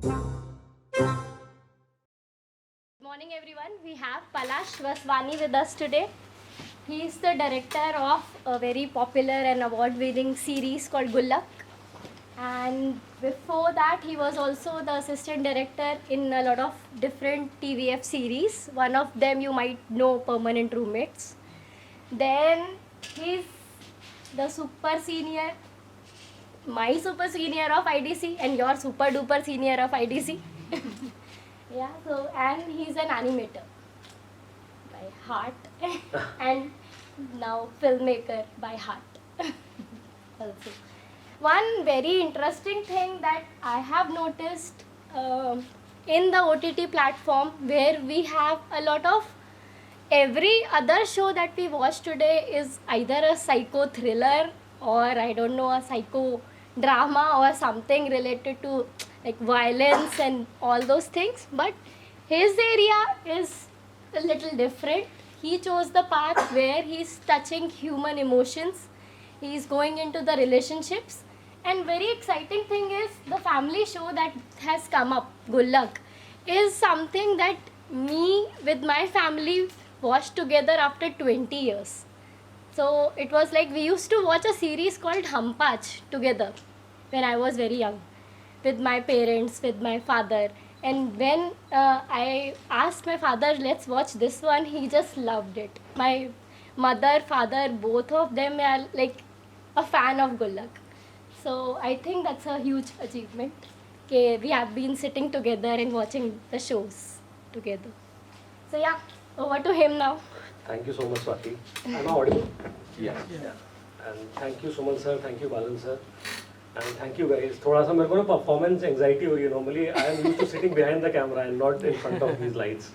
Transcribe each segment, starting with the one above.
Good morning everyone. We have Palash Vaswani with us today. He is the director of a very popular and award-winning series called Gullak. And before that, he was also the assistant director in a lot of different TVF series. One of them you might know, Permanent Roommates. Then he's the super senior, my super senior of IDC and your super duper senior of IDC. Yeah, so and he's an animator by heart and now filmmaker by heart also. One very interesting thing that I have noticed in the OTT platform, where we have a lot of every other show that we watch today is either a psycho thriller or I don't know, a psycho drama or something related to like violence and all those things. But his area is a little different. He chose the path where he's touching human emotions, he's going into the relationships. And very exciting thing is the family show that has come up, Gullak, is something that me with my family watched together after 20 years. So it was like we used to watch a series called Hampach together when I was very young with my parents, with my father. And when I asked my father, let's watch this one, he just loved it. My mother, father, both of them are like a fan of Gullak. So I think that's a huge achievement. Okay, we have been sitting together and watching the shows together. So yeah, over to him now. Thank you so much, Swati. Am I audible? Yeah. And thank you Suman sir, thank you Balan sir, and thank you guys. थोड़ा सा मेरे को ना performance anxiety हो रही है. Normally I am used to sitting behind the camera and not in front of these lights.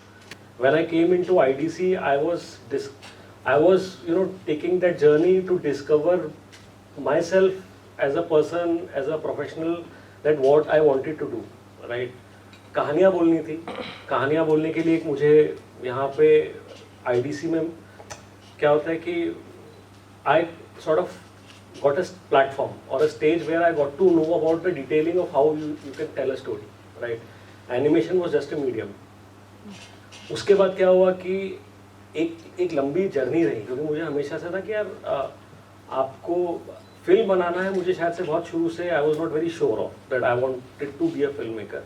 When I came into IDC, I was taking that journey to discover myself as a person, as a professional, that what I wanted to do, right? कहानियाँ बोलनी थी. कहानियाँ बोलने के लिए मुझे यहाँ पे IDC में क्या होता है कि I sort of got a platform or a stage where I got to know about the detailing of how you can tell a story, right? Animation was just a medium. उसके बाद क्या हुआ कि एक लंबी जर्नी रही, क्योंकि मुझे हमेशा से था कि यार आपको फिल्म बनाना है. मुझे शायद से बहुत शुरू से I was not very sure of that I wanted to be a filmmaker.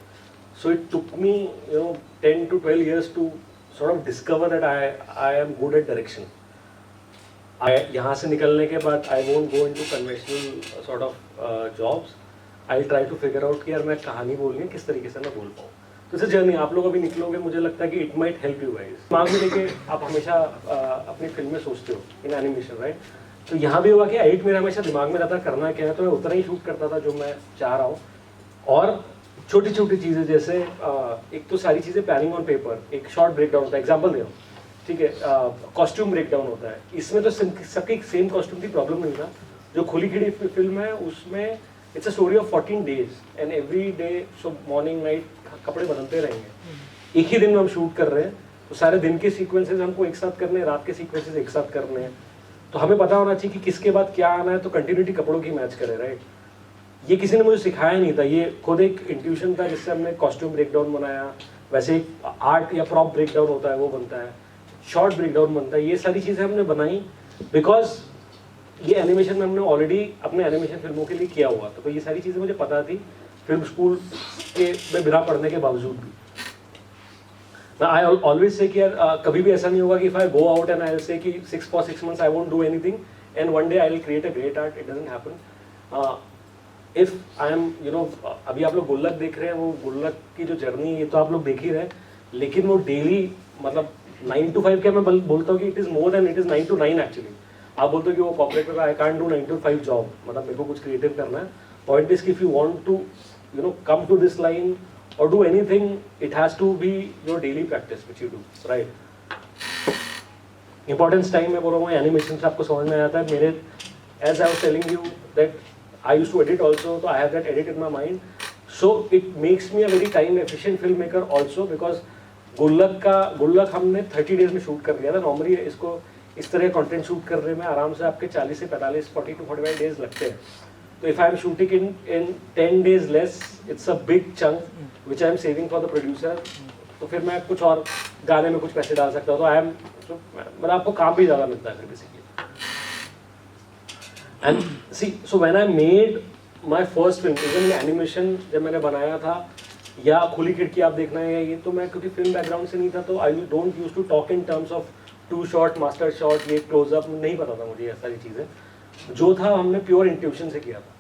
So it took me 10 to 12 years to sort of discover that I am good at direction. यहाँ से निकलने के बाद I won't go into conventional sort of jobs. I'll try to figure out कि यार मैं कहानी बोलनी है किस तरीके से मैं बोल पाऊँ. तो इस जर्नी आप लोग अभी निकलोगे, मुझे लगता है कि it might help you guys. दिमाग में लेके आप हमेशा अपनी फिल्म में सोचते हो in animation, right? तो यहाँ भी हुआ कि एडिट मेरा हमेशा दिमाग में रहता करना क्या है, तो मैं उतना ही शूट करता था जो मैं चाह रहा हूँ. और छोटी छोटी चीज़ें जैसे एक तो सारी चीज़ें प्लानिंग ऑन पेपर, एक शॉर्ट ब्रेक डाउन होता है, एग्जाम्पल दे रहा हूँ, ठीक है. कॉस्ट्यूम ब्रेक डाउन होता है. इसमें तो सबकी सेम कॉस्ट्यूम की प्रॉब्लम नहीं था. जो खुली खिड़ी फिल्म है उसमें it's a story of 14 days and every day, so morning night कपड़े बदलते रहेंगे. एक ही दिन में हम शूट कर रहे हैं, तो सारे दिन के सीक्वेंसेज हमको एक साथ करने हैं, रात के सीक्वेंसेज एक साथ करने हैं. तो हमें पता होना चाहिए कि किसके बाद क्या आना है, तो कंटिन्यूटी कपड़ों की मैच करे, राइट. ये किसी ने मुझे सिखाया नहीं था, ये खुद एक इंट्यूशन था जिससे हमने कॉस्ट्यूम ब्रेकडाउन बनाया. वैसे एक आर्ट या प्रॉप ब्रेकडाउन होता है वो बनता है, शॉर्ट ब्रेकडाउन बनता है. ये सारी चीज़ें हमने बनाई बिकॉज ये एनिमेशन में हमने ऑलरेडी अपने एनिमेशन फिल्मों के लिए किया हुआ था. तो ये सारी चीज़ें मुझे पता थी फिल्म स्कूल के में बिना पढ़ने के बावजूद भी. I always say कि यार कभी भी ऐसा नहीं होगा कि if I go out and I'll say कि for 6 months I won't do anything and one day I'll create a great art. It doesn't happen. If I am अभी आप लोग गुल्लक देख रहे हैं, वो गुल्लक की जो जर्नी ये तो आप लोग देख ही रहे हैं, लेकिन वो डेली मतलब 9 to 5 क्या मैं बोलता हूँ कि it is more than it is 9 to 9 actually. आप बोलते हो कि वो कॉर्पोरेट में I can't do 9 to 5 job, मतलब मेरे को कुछ क्रिएटिव करना है. पॉइंट इज कि if you want to come to this line or do anything, it has to be your daily practice which you do, right? Importance time में बोल रहा हूँ, एनिमेशन से आपको समझ में आता है. मेरे as I was telling you that I used to edit also, so I have that edit in my mind. So it makes me a very time efficient filmmaker also because गुल्लक हमने 30 days में shoot कर लिया था. Normally इसको इस तरह content shoot करने में आराम से आपके 40 से 45 40 to 45 days लगते हैं. So if I am shooting in 10 days less, it's a big chunk which I am saving for the producer, तो फिर मैं कुछ और गाने में कुछ पैसे डाल सकता हूँ, तो आई एम, मतलब आपको काम भी ज़्यादा मिलता है फिर basically. And see, so when I made my first film, even animation जब मैंने बनाया था, या खुली खिड़की आप देखना है ये, तो मैं क्योंकि फिल्म बैकग्राउंड से नहीं था, तो I don't use to talk in terms of 2 shot, master shot, ये क्लोजअप, नहीं पता था मुझे ये सारी चीज़ें। जो था हमने प्योर इंट्यूशन से किया था,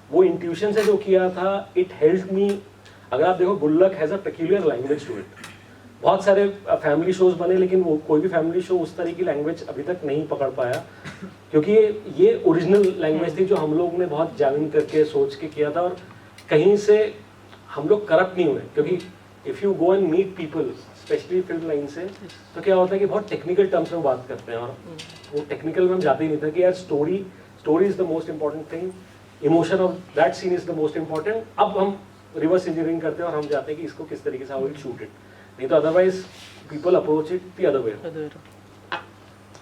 वो इंट्यूशन से जो किया था, इट हेल्प मी। अगर आप देखो, Gullak has a peculiar language to it. बहुत सारे फैमिली शोज बने, लेकिन वो कोई भी फैमिली शो उस तरह की लैंग्वेज अभी तक नहीं पकड़ पाया, क्योंकि ये ओरिजिनल लैंग्वेज थी जो हम लोग ने बहुत जामिन करके सोच के किया था, और कहीं से हम लोग करप्ट नहीं हुए। क्योंकि if you go and meet people, specially film line से, तो क्या होता है कि बहुत टेक्निकल टर्म्स में बात करते हैं, और वो टेक्निकल में हम जाते ही नहीं था कि यार story is the most important thing, emotion of that scene is the most important. अब हम रिवर्स इंजीनियरिंग करते हैं और हम जाते हैं कि इसको किस तरीके से हाउ विल शूट इट, नहीं तो otherwise people approach it the other way.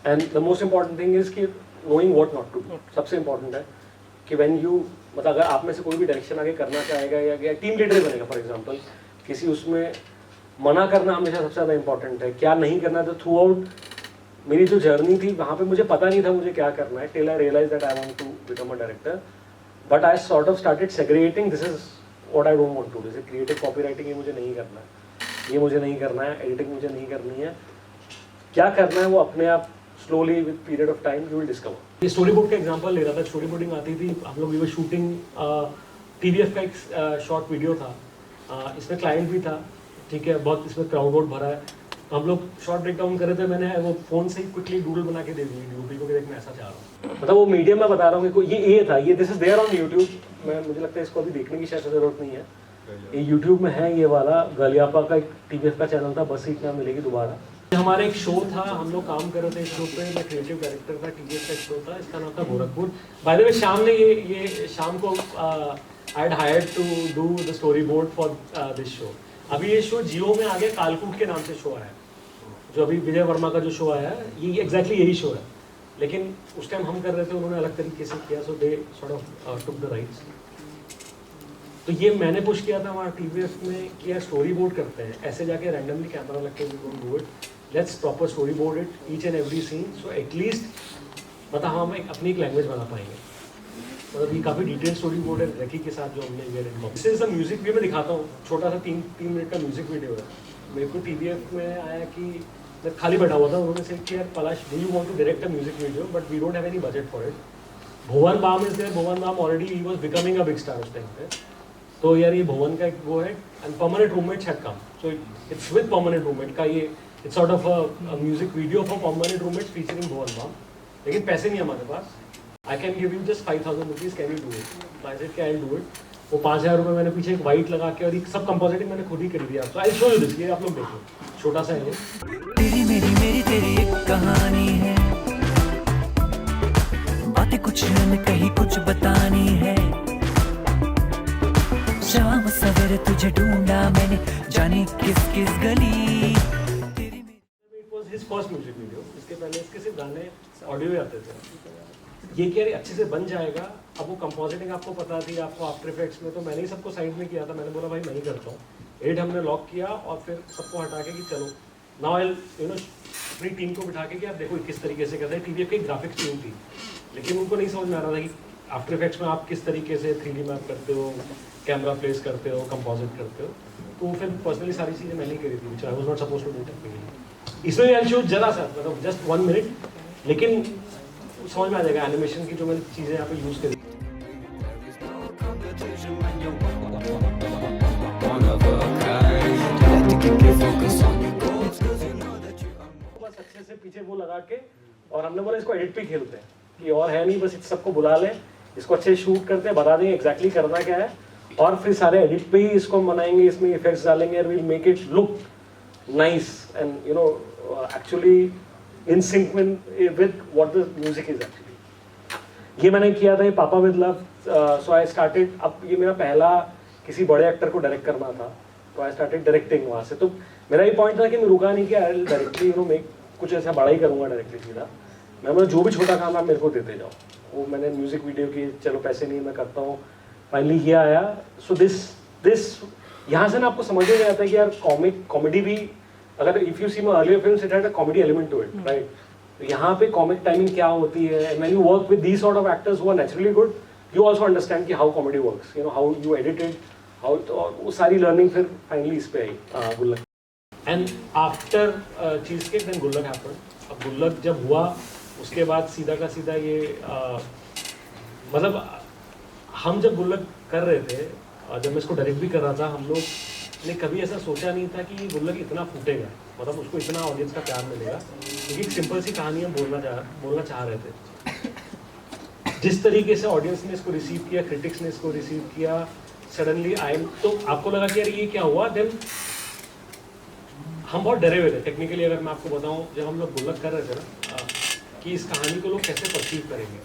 And the most important thing is कि knowing what not to do. सबसे इंपॉर्टेंट है कि व्हेन यू, मतलब अगर आप में से कोई भी डायरेक्शन आगे करना चाहेगा या टीम लीडर बनेगा फॉर एग्जांपल, किसी उसमें मना करना हमेशा सबसे ज़्यादा इंपॉर्टेंट है, क्या नहीं करना है। तो थ्रू आउट मेरी जो जर्नी थी, वहाँ पे मुझे पता नहीं था मुझे क्या करना है, till I realise that I want to become a director, but I sort of started segregating, this is what I don't want to do. जैसे क्रिएटिव कॉपीराइटिंग, ये मुझे नहीं करना है, ये मुझे नहीं करना है, एडिटिंग मुझे नहीं करनी है, क्या करना है वो अपने आप slowly with period of time you will discover. ये स्टोरी बोर्ड का एग्जांपल ले रहा था, स्टोरी बोर्डिंग आती थी, हम लोग वी वर शूटिंग, TVF का एक शॉर्ट वीडियो था, इसमें क्लाइंट भी था, ठीक है, बहुत इसमें क्राउड वोड भरा है, हम लोग शॉर्ट ब्रेक डाउन कर रहे थे, मैंने वो फ़ोन से ही क्विकली डूडल बना के दे दी यूट्यूब को कि देख मैं ऐसा चाह रहा हूँ, मतलब वो मीडियम में बता रहा हूँ कि ये था, ये this is there on YouTube. मैं, मुझे लगता है इसको अभी देखने की शायद ज़रूरत नहीं है, ये यूट्यूब में है, ये वाला गलियापा का एक TVF का चैनल था, बस इतना मिलेगी दोबारा। हमारा एक शो था, हम लोग काम कर रहे थे इस शो पे, मैं क्रिएटिव डायरेक्टर था, TVF का एक शो था, इसका नाम था गोरखपुर। बाय द वे शाम ने ये शाम को I had hired to do the storyboard for this show. अभी ये शो जियो में आ गया, कालकूट के नाम से शो आया है, जो अभी विजय वर्मा का जो शो आया है, ये एग्जैक्टली यही शो है, लेकिन उस टाइम हम कर रहे थे, उन्होंने अलग तरीके से किया, so they sort of took the rights. तो ये मैंने पुश किया था हमारा TVF में कि यार स्टोरी बोर्ड करते हैं, ऐसे जाके रैंडमली कैमरा लग के we don't do it, let's proper storyboard it each and every scene, so at least मतलब हम अपनी एक लैंग्वेज बना पाएंगे। मतलब ये काफ़ी डिटेल स्टोरी बोर्ड है रखी के साथ जो हमने ये this is the music video. मैं दिखाता हूँ, छोटा सा 3 मिनट का म्यूजिक वीडियो है। मेरे को TVF में आया कि मैं खाली बैठा हुआ था, उन्होंने से कि यार Palash, do you want to direct a music video, but we don't have any budget for it. Bhuvan Bam is there, Bhuvan Bam already he was becoming a big star उस टाइम पे, तो यार ये भुवन का एक वो है, and Permanent Roommate had come, so it's with Permanent Roommate का ये it's sort of a music video for Permanent Roommate featuring Bhuvan Bam, लेकिन पैसे नहीं हमारे पास। I can give you just 5,000 rupees, can you do it? I said I will do it. वो 5,000 रुपये मैंने पीछे एक वाइट लगा के, और ये सब कंपोजिटिंग मैंने खुद ही कर दिया। सो आई शो यू दिस, ये आप लोग देखो, छोटा सा है। तेरी मेरी तेरी एक कहानी है, बातें कुछ न कहीं कुछ बतानी है, शाम सवेरे तुझे ढूंढा मैंने, जाने किस किस गली। It was his first music video, इसके पहले इसके सिर्फ गाने ऑडियो ही आते थे। ये क्या अच्छे से बन जाएगा, अब वो कंपोजिटिंग आपको पता थी, आपको आफ्टर इफेक्ट्स में, तो मैंने ही सबको साइड में किया था, मैंने बोला भाई मैं ही करता हूँ, एड हमने लॉक किया, और फिर सबको हटा के कि चलो नाउ आई यू नो अपनी टीम को बिठा के कि आप देखो किस तरीके से करते हैं। TVF की ग्राफिक्स टीम थी, लेकिन उनको नहीं समझ में आ रहा था कि आफ्टर इफेक्ट्स में आप किस तरीके से 3D मैप करते हो, कैमरा प्लेस करते हो, कंपोजिट करते हो, तो फिर पर्सनली सारी चीज़ें मैंने ही करी थी, which I was not supposed to do technically. इसमें आई शो जरा सा, मतलब जस्ट 1 मिनट, लेकिन समझ में आ जाएगा एनिमेशन की जो मैंने चीज़ें यहाँ पे यूज़ करी। बस अच्छे से पीछे वो लगा के, और हमने बोला इसको एडिट पे खेलते हैं कि और है नहीं, बस इस सबको बुला लें, इसको अच्छे से शूट करते हैं, बता देंगे एग्जैक्टली करना क्या है, और फिर सारे एडिट पे ही इसको बनाएंगे, इसमें इफेक्ट्स डालेंगे, और will make it look nice and you know actually in sync with what the music is actually. ये मैंने किया था, ये पापा with love. So I started, अब ये मेरा पहला किसी बड़े एक्टर को डायरेक्ट करना था, तो आई स्टार्टेड डायरेक्टिंग वहाँ से। तो मेरा ये पॉइंट था कि मैं रुका नहीं कि आई डायरेक्टली यू नो मैं कुछ ऐसा बड़ा ही करूँगा डायरेक्टली सीधा। मैं मतलब जो भी छोटा काम आप मेरे को देते जाओ। वो मैंने म्यूजिक वीडियो की, चलो पैसे नहीं मैं करता हूँ, फाइनली ये आया। सो दिस यहाँ से ना आपको समझ में आता है कि यार कॉमेडी भी, अगर if you see my earlier films it had a comedy element to it, right? यहाँ पे कॉमिक टाइमिंग क्या होती है, when you work with these sort of actors who are naturally good, you also understand कि how comedy works, you know how you edited, how, और वो सारी learning फिर फाइनली इस पे आई Gullak. And after cheesecake then Gullak happened. अब गुल्लक जब हुआ उसके बाद सीधा का सीधा ये मतलब हम जब गुल्लक कर रहे थे, जब मैं इसको डायरेक्ट भी कर रहा था, हम लोग ने कभी ऐसा सोचा नहीं था कि गुल्लक इतना फूटेगा, मतलब उसको इतना ऑडियंस का प्यार मिलेगा, क्योंकि एक सिंपल सी कहानी हम बोलना चाह रहे थे। जिस तरीके से ऑडियंस ने इसको रिसीव किया, क्रिटिक्स ने इसको रिसीव किया, सडनली तो आपको लगा कि यार ये क्या हुआ। देन हम बहुत डरे हुए थे टेक्निकली, अगर मैं आपको बताऊं, जब हम लोग गुल्लक कर रहे थे ना, कि इस कहानी को लोग कैसे परसीव करेंगे,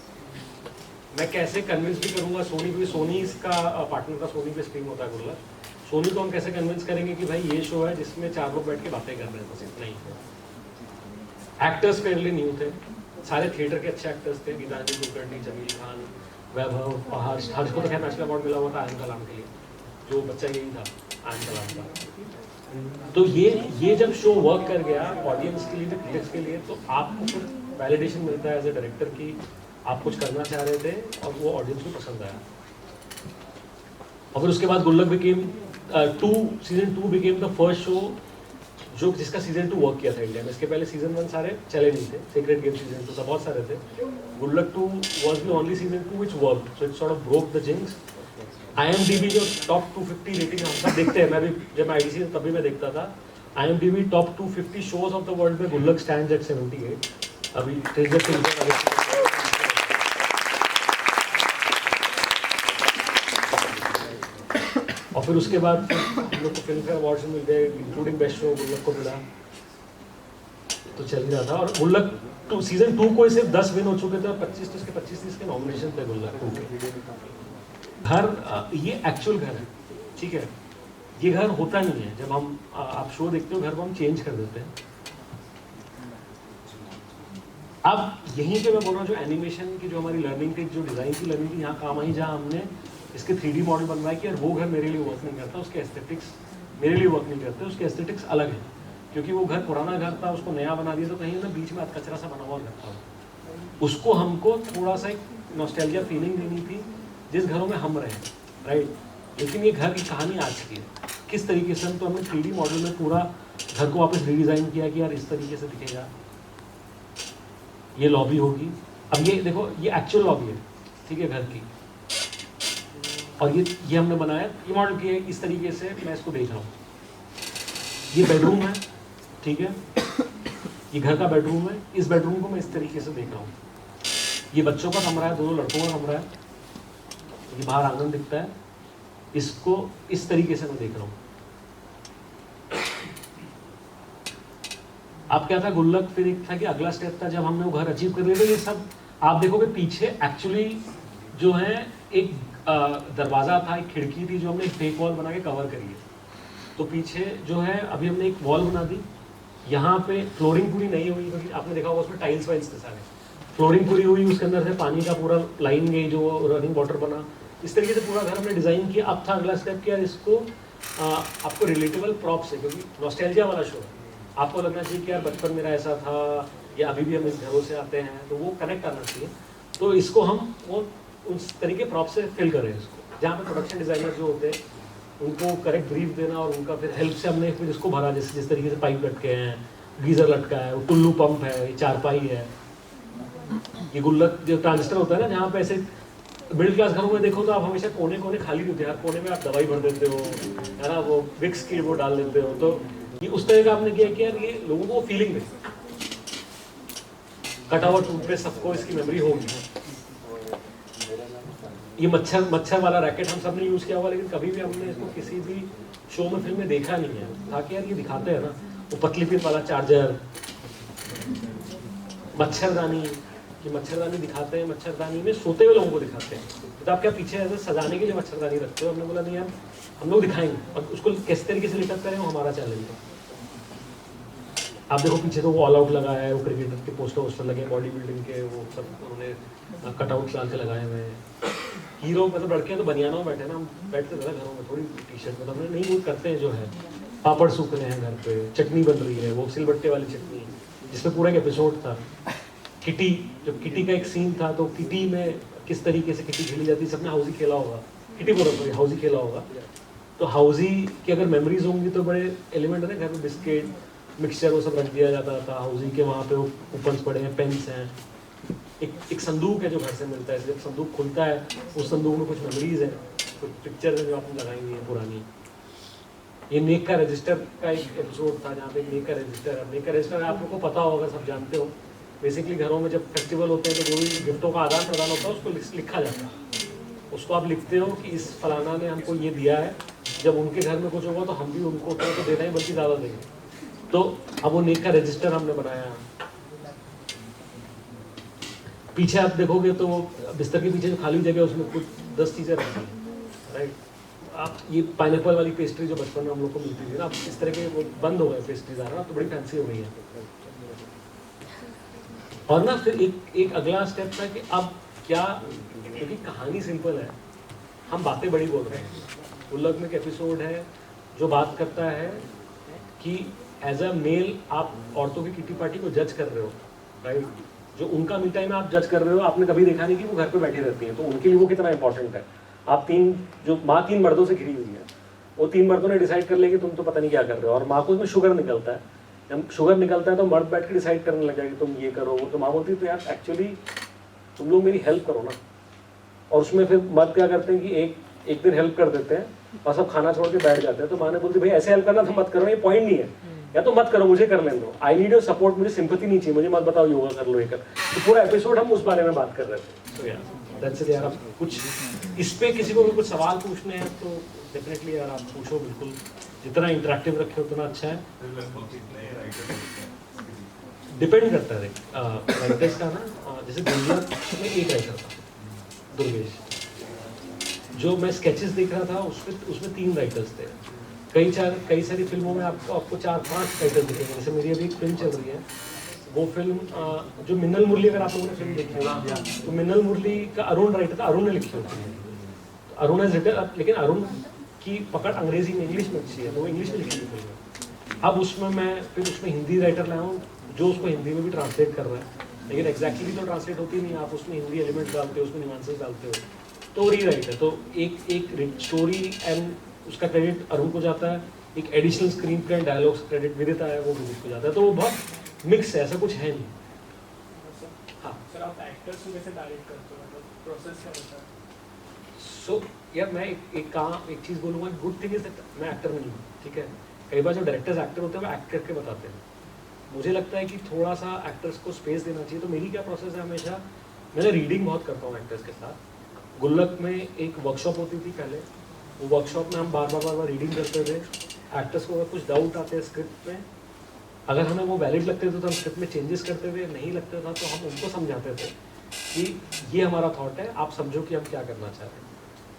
मैं कैसे कन्विंस भी करूंगा सोनी इसका पार्टनर का, सोनी पे स्ट्रीम होता है गुल्लक, सोनी को हम कैसे कन्विंस करेंगे कि भाई ये शो है जिसमें 4 लोग बैठ के बातें कर रहे हैं, बस इतना ही। एक्टर्स फेयरली न्यू थे, सारे थिएटर के अच्छे एक्टर्स थे, गीतांजलि कुलकर्णी, जमील खान, वैभव, हर्ष को तो खैर नेशनल अवार्ड मिला हुआ था आयन कलाम के लिए, जो बच्चा यही था आयन कलाम का। तो ये जब शो वर्क कर गया ऑडियंस के लिए, क्रिटिक्स के लिए, तो आपको फिर वैलिडेशन मिलता है एज ए डायरेक्टर कि आप कुछ करना चाह रहे थे और वो ऑडियंस को पसंद आया। और फिर उसके बाद गुल्लक became season 2 became the first show जिसका सीजन 2 वर्क किया था इंडिया में। इसके पहले सीजन 1 सारे चले नहीं थे, सीक्रेट गेम सीजन 2 था, बहुत सारे थे। Gullak 2 was the only season 2 which worked, so it sort of broke the jinx. IMDb जो टॉप 250 रेटिंग हम सब देखते हैं, मैं भी जब मैं IDC तभी मैं देखता था, IMDb top 250 shows of the world में गुल्लक स्टैंड्स एट 78। अभी ट्रेजर थिंग्स और फिर उसके बाद हम लोग को फिल्म फेयर अवार्ड्स मिल गए, इंक्लूडिंग बेस्ट शो गुल्लक को मिला, तो चल ही रहा था। और गुल्लक सीजन 2 को सिर्फ 10 विन हो चुके थे और 25-30 के नॉमिनेशन थे गुल्लक 2 के। घर ये एक्चुअल घर है, ठीक है, ये घर होता नहीं है। जब हम आप शो देखते हो घर को हम चेंज कर देते हैं। अब यहीं पे मैं बोल रहा हूँ, जो एनिमेशन की जो हमारी लर्निंग थी, जो डिज़ाइन की लर्निंग थी, यहाँ काम आई, जहाँ हमने इसके 3D मॉडल बनवाए कि यार वो घर मेरे लिए वर्क नहीं करता, उसके एस्थेटिक्स मेरे लिए वर्क नहीं करते, उसके एस्थेटिक्स अलग हैं, क्योंकि वो घर पुराना घर था, उसको नया बना दिया तो कहीं ना बीच में कचरा सा बना हुआ घर था, उसको हमको थोड़ा सा एक नॉस्टैल्जिया फीलिंग देनी थी जिस घरों में हम रहे, राइट। लेकिन ये घर की कहानी आज की है, किस तरीके से हम, तो हमने 3D मॉडल में पूरा घर को वापस रीडिज़ाइन किया कि यार इस तरीके से दिखेगा, ये लॉबी होगी। अब ये देखो, ये एक्चुअल लॉबी है, ठीक है, घर की, और ये हमने बनाया, ये मॉडल किया इस तरीके से। मैं इसको देख रहा हूँ, ये बेडरूम है, ठीक है, ये घर का बेडरूम है, इस बेडरूम को मैं इस तरीके से देख रहा हूँ। ये बच्चों का कमरा है, दोनों लड़कों का कमरा है, ये बाहर आंगन दिखता है, इसको इस तरीके से मैं देख रहा हूँ। अब क्या था गुल्लक, फिर एक था कि अगला स्टेप था जब हमने वो घर अचीव कर लिया, तो ये सब आप देखोगे पीछे एक्चुअली जो है एक दरवाज़ा था, एक खिड़की थी, जो हमने एक फेक वॉल बना के कवर करी है। तो पीछे जो है अभी हमने एक वॉल बना दी, यहाँ पे फ्लोरिंग पूरी नहीं हुई, क्योंकि आपने देखा होगा उसमें टाइल्स वाइल्स थे सारे, फ्लोरिंग पूरी हुई, उसके अंदर से पानी का पूरा लाइन गई, जो रनिंग वाटर बना, इस तरीके से पूरा घर हमने डिज़ाइन किया। अब था अगला स्टेप किया, इसको आपको रिलेटेबल प्रॉप से, क्योंकि नॉस्टैल्जिया वाला शो है, आपको लगना चाहिए कि यार बचपन मेरा ऐसा था, या अभी भी हम इस घरों से आते हैं, तो वो कनेक्ट आना चाहिए। तो इसको हम वो उस तरीके प्रॉप से फिल करें इसको, जहाँ पे प्रोडक्शन डिज़ाइनर जो होते हैं उनको करेक्ट ब्रीफ देना, और उनका फिर हेल्प से हमने फिर इसको भरा, जैसे जिस तरीके से पाइप लटके हैं, गीज़र लटका है, वो टुल्लू पंप है, ये चारपाई है, ये गुल्लक जो ट्रांजिस्टर होता है ना, जहाँ पे ऐसे मिडिल क्लास घरों में देखो तो आप हमेशा कोने कोने खाली होते हैं, हर कोने में आप दवाई भर देते हो, है ना, वो विक्स की वो डाल देते हो। तो ये उस तरह का आपने किया कि यार ये लोगों को फीलिंग दे, कटा हुआ टूथपेस्ट सबको इसकी मेमोरी होगी। ये मच्छर वाला रैकेट हम सब ने यूज़ किया हुआ, लेकिन कभी भी हमने इसको किसी भी शो में फिल्म में देखा नहीं है, ताकि यार ये दिखाते हैं ना, वो पतली पिन वाला चार्जर, मच्छरदानी, ये मच्छरदानी दिखाते हैं, मच्छरदानी में सोते हुए लोगों को दिखाते हैं। तो आप क्या पीछे ऐसे सजाने के लिए मच्छरदानी रखते हो? हमने बोला नहीं यार, हम लोग दिखाएंगे, और उसको किस तरीके से लेकर करें वो हमारा चैलेंज है। आप देखो पीछे तो वो ऑल आउट लगा है, वो क्रिकेटर के पोस्टर वोस्टर लगे, बॉडी बिल्डिंग के वो सब उन्होंने कटआउट डाल के लगाए हुए हैं। हीरो मतलब लड़के तो बनियानों में बैठे ना, हम बैठते थे ना घरों में थोड़ी टी शर्ट में, तो हमने नहीं वो करते हैं जो है पापड़ सूख रहे हैं घर पे, चटनी बन रही है, वो सिलबट्टे वाली चटनी जिसमें पूरा एक एपिसोड था। किटी, जब किटी का एक सीन था तो किटी में किस तरीके से किटी खेली जाती है, सबने हाउजी खेला होगा, किटी बोल रहा हाउजी खेला होगा। तो हाउजी की अगर मेमोरीज होंगी तो बड़े एलिमेंट है ना, घर में बिस्किट मिक्सचर वो सब रख दिया जाता था हाउजी के, वहाँ पे वो कूपन्स पड़े हैं, पेन्स हैं, एक संदूक है जो घर से मिलता है, जब संदूक खुलता है उस संदूक में कुछ मेमोरीज है, कुछ पिक्चर है जो आपने लगाई हुई है पुरानी। ये नेक का रजिस्टर का एक एपिसोड था जहाँ पे नेक का रजिस्टर है। नेक का रजिस्टर आप लोगों को पता होगा, सब जानते हो, बेसिकली घरों में जब फेस्टिवल होते हैं तो जो भी गिफ्टों का आदान प्रदान होता है उसको लिखा जाता है, उसको आप लिखते हो कि इस फलाना ने हमको ये दिया है, जब उनके घर में कुछ होगा तो हम भी उनको उतना तो देना ही बल्कि ज़्यादा देंगे। तो अब वो नेक का रजिस्टर हमने बनाया। पीछे आप देखोगे तो बिस्तर के पीछे जो खाली जगह उसमें कुछ 10 चीज़ें रखी हैं, राइट। आप ये पाइनएप्पल वाली पेस्ट्री जो बचपन में हम लोग को मिलती थी ना, अब इस तरह के वो बंद हो गए पेस्ट्रीज आ रहा, तो बड़ी फैंसी हो गई है। और ना फिर एक अगला स्टेप था कि अब क्या, क्योंकि कहानी सिंपल है, हम बातें बड़ी बोल रहे हैं। गुल्लक में एक एपिसोड है जो बात करता है कि एज अ मेल आप औरतों की किटी पार्टी को जज कर रहे हो, राइट। जो उनका मी टाइम आप जज कर रहे हो, आपने कभी देखा नहीं कि वो घर पे बैठी रहती है, तो उनके लिए वो कितना इंपॉर्टेंट है। आप जो माँ 3 मर्दों से घिरी हुई है, वो 3 मर्दों ने डिसाइड कर लिया कि तुम तो पता नहीं क्या कर रहे हो, और माँ को उसमें शुगर निकलता है। जब शुगर निकलता है तो मर्द बैठ के डिसाइड करने लग जाएगी तुम ये करो वो, तो माँ बोलती है तो यार एक्चुअली तुम लोग मेरी हेल्प करो ना। और उसमें फिर मर्द क्या करते हैं कि एक दिन हेल्प कर देते हैं और सब खाना छोड़ के बैठ जाते हैं। तो माँ ने बोलती भाई ऐसे हेल्प करना तो मत करो, ये पॉइंट नहीं है, या तो मत करो, मुझे कर लेने दो, आई नीड योर सपोर्ट, मुझे सिंपैथी नहीं चाहिए, मुझे मत बताओ योगा कर लो ये कर। तो पूरा एपिसोड हम उस बारे में बात कर रहे थे। तो यार यार आप कुछ इस पे किसी को भी कुछ सवाल पूछने हैं तो डेफिनेटली यार आप पूछो, बिल्कुल जितना इंटरेक्टिव रखे उतना अच्छा है। डिपेंड करता है राइटर्स का ना, जैसे गुल्लक में एक राइटर था दुर्गेश, जो मैं स्केचेस देख रहा था उसमें 3 राइटर्स थे। कई सारी फिल्मों में आपको 4-5 राइटर दिखेंगे। जैसे मेरी अभी एक फिल्म चल रही है, वो फिल्म जो मिन्नल मुरली, अगर आप लोगों ने फिल्म देखी होगी तो मिन्नल मुरली का अरुण राइटर था, अरुण ने लिखी होती है, तो अरुण हैज रिटन, लेकिन अरुण की पकड़ अंग्रेजी में इंग्लिश में अच्छी है, तो वो इंग्लिश में लिखी हुई फिल्म है। अब उसमें मैं फिर उसमें हिंदी राइटर लाया हूँ जो उसको हिंदी में भी ट्रांसलेट कर रहा है, लेकिन एग्जैक्टली तो ट्रांसलेट होती नहीं, आप उसमें हिंदी एलिमेंट डालते हो, उसमें न्यूआंसेस डालते हो, तो रीराइट है। तो एक स्टोरी एंड उसका क्रेडिट अरुण को जाता है, एक additional screenplay and dialogues credit Vidita है, वो विदित को जाता है। तो वो बहुत मिक्स है, ऐसा कुछ है नहीं। हाँ सर, आप एक्टर्स को कैसे डायरेक्ट करते हो, मतलब प्रोसेस क्या होता है? सो यार मैं एक चीज़ बोलूँगा, गुड थिंग इज दैट मैं एक्टर नहीं हूँ, ठीक है। कई बार जो डायरेक्टर्स एक्टर होते हैं वो एक्ट करके बताते हैं, मुझे लगता है कि थोड़ा सा एक्टर्स को स्पेस देना चाहिए। तो मेरी क्या प्रोसेस है, हमेशा मैं रीडिंग बहुत करता हूँ एक्टर्स के साथ। गुल्लक में एक वर्कशॉप होती थी पहले, वो वर्कशॉप में हम बार बार रीडिंग करते थे। एक्टर्स को अगर कुछ डाउट आते हैं स्क्रिप्ट में, अगर हमें वो वैलिड लगते थे तो हम स्क्रिप्ट में चेंजेस करते थे, नहीं लगता था तो हम उनको समझाते थे कि ये हमारा थॉट है, आप समझो कि हम क्या करना चाह रहे हैं।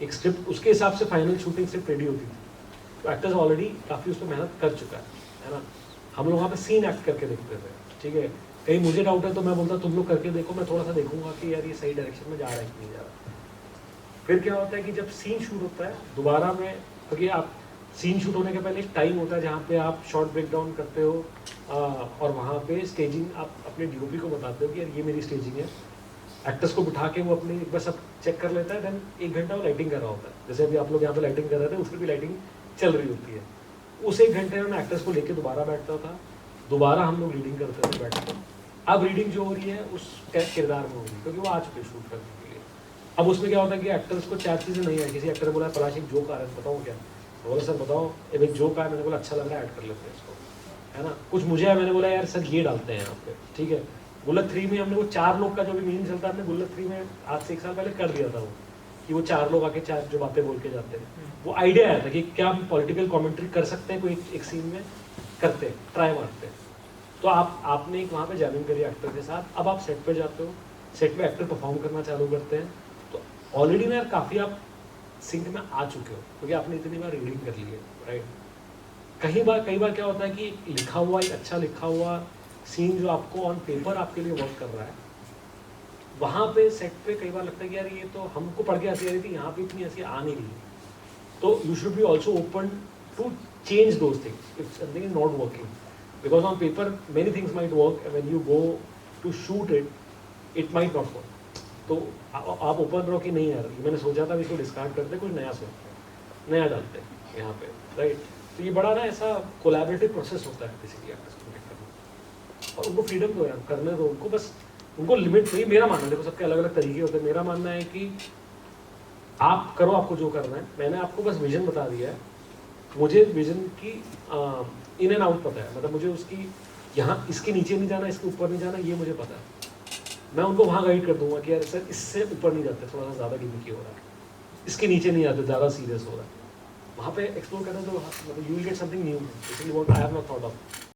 एक स्क्रिप्ट उसके हिसाब से फाइनल शूटिंग स्क्रिप्ट रेडी होती थी, तो एक्टर्स ऑलरेडी काफ़ी उस पर मेहनत कर चुका है ना। हम लोग वहाँ पे सीन एक्ट करके देखते थे, ठीक है। कहीं मुझे डाउट है तो मैं बोलता तुम लोग करके देखो, मैं थोड़ा सा देखूंगा कि यार ये सही डायरेक्शन में जा रहा है कि नहीं जा रहा। फिर क्या होता है कि जब सीन शूट होता है दोबारा में, क्योंकि आप सीन शूट होने के पहले एक टाइम होता है जहाँ पे आप शॉर्ट ब्रेक डाउन करते हो, और वहाँ पे स्टेजिंग आप अपने डीओपी को बताते हो कि यार ये मेरी स्टेजिंग है। एक्टर्स को बिठा के वो अपनी एक बार सब चेक कर लेता है, देन 1 घंटा वो लाइटिंग कर रहा होता है। जैसे अभी आप लोग यहाँ पे लाइटिंग कर रहे थे, उसकी भी लाइटिंग चल रही होती है। उस 1 घंटे में मैं एक्टर्स को लेके दोबारा बैठता था, दोबारा हम लोग रीडिंग करते थे बैठ कर। अब रीडिंग जो हो रही है उस किरदार में होगी, क्योंकि वो आ चुके शूट करने के लिए। अब उसमें क्या होता है कि एक्टर्स को 4 चीज़ें नहीं है। किसी एक्टर ने बोला पलाश एक जोक आ रहा है, बताओ क्या, बोला सर बताओ, एक जोक आया, मैंने बोला अच्छा लग रहा है, ऐड कर लेते हैं इसको, है ना। कुछ मुझे है, मैंने बोला यार सर ये डालते हैं यहाँ पे, ठीक है। गुल्लक 3 में हमने वो 4 लोग का जो भी मीम चलता है, हमने गुल्लक 3 में आज से 1 साल पहले कर दिया था वो, कि वो 4 लोग आके 4 जो बातें बोल के जाते हैं। वो आइडिया आया था कि क्या हम पॉलिटिकल कमेंट्री कर सकते हैं कोई एक सीन में, करते हैं, ट्राई मारते हैं। तो आपने एक वहाँ पे जैमिंग करी एक्टर के साथ। अब आप सेट पे जाते हो, सेट पे एक्टर परफॉर्म करना चालू करते हैं, तो ऑलरेडी ना यार काफ़ी आप सिंक में आ चुके हो, क्योंकि आपने इतनी बार रीडिंग कर ली है, राइट। कई बार क्या होता है कि एक अच्छा लिखा हुआ सीन जो आपको ऑन पेपर आपके लिए वर्क कर रहा है, वहाँ पे सेट पे कई बार लगता है कि यार ये तो हमको पढ़ के हंसी आ रही थी, यहाँ पे इतनी हंसी आ नहीं रही। तो you should be also open to change those things if something is not working, because on paper many things might work, when you go to shoot it might not work. तो आप ओपन रहो कि नहीं यार मैंने सोचा था इसको डिस्कार्ड करते, कुछ नया सोचते, नया डालते हैं यहाँ पे, राइट। तो ये बड़ा ना ऐसा कोलैबोरेटिव प्रोसेस होता है बेसिकली आर्टिस्ट को करना, और उनको फ्रीडम दो यार, करने दो उनको, बस उनको लिमिट नहीं। मेरा मानना है, देखो सबके अलग अलग तरीके होते हैं, मेरा मानना है कि आप करो आपको जो करना है। मैंने आपको बस विजन बता दिया है, मुझे विजन की इन एंड आउट पता है, मतलब मुझे उसकी यहाँ इसके नीचे नहीं जाना, इसके ऊपर नहीं जाना, ये मुझे पता है। मैं उनको वहाँ गाइड कर दूंगा कि यार सर इससे ऊपर नहीं जाते, थोड़ा सा ज़्यादा गिमिकी हो रहा है, इसके नीचे नहीं जाते, ज़्यादा सीरियस हो रहा है। वहाँ पे एक्सप्लोर करना, तो मतलब you will get something new, basically what I have not thought of.